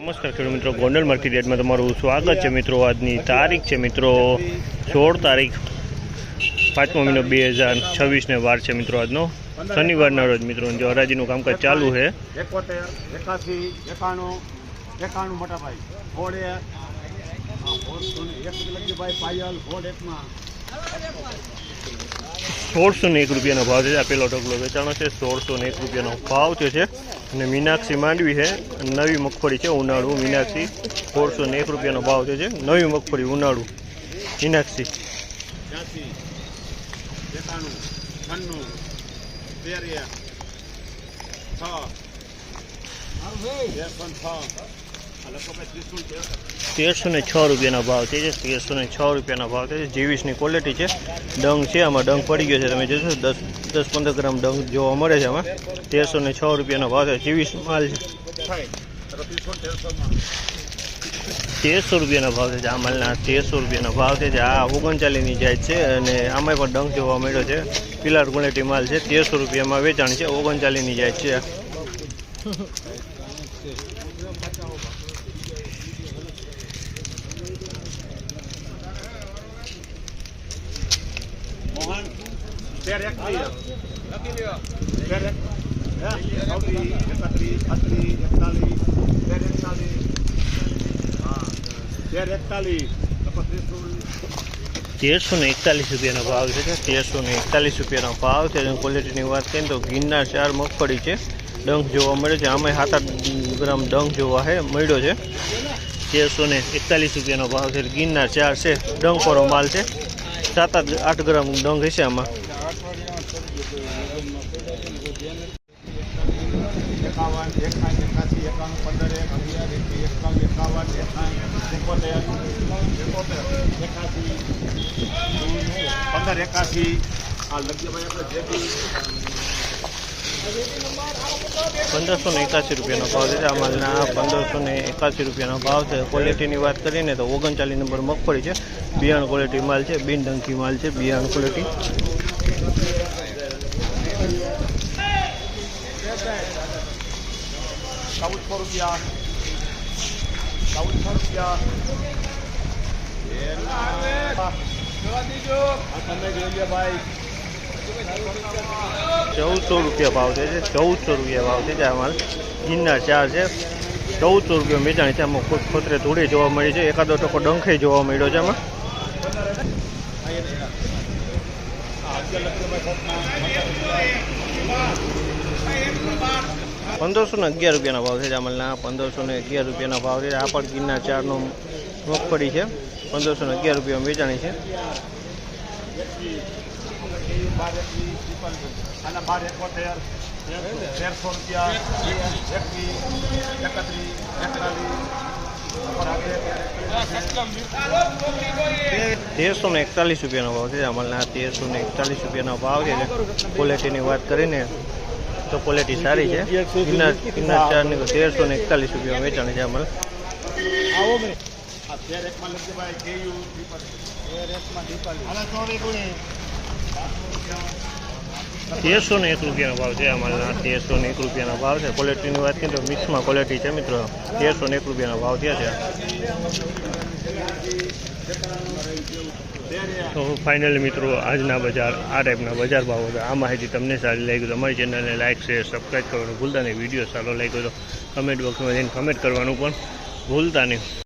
नमस्कार खेडूत मित्रों, Gondal market yard में तमारुं स्वागत है। मित्रों आजनी तारीख है मित्रों 16 तारीख 5मो महीनो 2026 ने वार है मित्रों आजनो शनिवार रोज मित्रों जो हराजीनुं कामकाज चालू है। 1601 रुपया भाव है। पेलो ढगलो वेचाणो है 1601 रुपया भाव थयो है। मीनाक्षी मांडवी है नवी मगफड़ी है उनाळू मीनाक्षी 1601 रुपया भाव थयो है। नवी मगफड़ी उनाळू मीनाक्षी 1306 रुपया भाव है। 1306 रुपया भाव है। जीवीस की क्वॉलिटी है। डंग है आम डंग पड़ी गयो है। तमे जोशो 10-15 ग्राम डंग जोवा मळे छे। आमां 1306 रुपया भाव है। जीवीस माल है 1300 रुपया भाव है। आ मालना 1300 रुपया भाव है। आ 39 ની જાય છે અને આમાં પણ ડંગ જોવા મળ્યો છે। પિલાર ક્વોલિટી માલ છે। 1300 રૂપિયામાં વેચાણ છે। 39 ની જાય છે। मोहन 13 रुपया भाव है। 1341 रुपया भाव है। क्वॉलिटी की बात करें तो गिरनार 4 मगफड़ी है। डंग जोवा मळे छे। आमां 7-8 ग्राम डंग जोवा है मळ्यो छे। 1341 रुपया भाव है। गिरनार 4 से डंग परो माल है। 7-8 ग्राम डंग है आमां। ₹1581 रुपया भाव है। आमालना 1581 रुपया भाव है। क्वॉलिटी की बात करें तो 39 नंबर मगफड़ी है। बियाण क्वॉलिटी माल है। बिन डंकी माल है। बियाण क्वॉलिटी 1400 रुपया 1400 रुपया भाव है। 1400 रुपया भाव है। माल गिरनार 4 है। 1400 रुपया वेचाणी है। आम खोतरे थोड़ी जोवा मळी है। एकादो टको डंखे जोवा मळ्यो छे। आमां 1511 रुपया भाव है। अमलना 1511 रुपया भाव है। आ पण गिरनार 4 नो मगफड़ी है। 1511 रुपया वेचाणी है। 1341 रुपया भाव है। अमलना 1341 रुपया भाव है। क्वॉलिटी की बात करें तो क्वॉलिटी सारी है। गिरनार 4 ने 1341 रुपया वेचाणी है। अमल 1301 रुपया भाव है। अमलना 1301 रुपया भाव है। क्वॉलिटी की बात करें तो मिक्स में क्वॉलिटी है मित्रों। 1301 रुपया भाव थया छे। तो फाइनली मित्रों आजना बजार आ टाइपना बजार भाव था। आ माहिती तमने सारी लगी तो अमरी चेनल ने लाइक शेयर सब्सक्राइब करवानुं भूलता नहीं। वीडियो सारो लाग्यो तो कमेंट बॉक्स में जईने कमेंट करवानुं पण भूलता नहीं।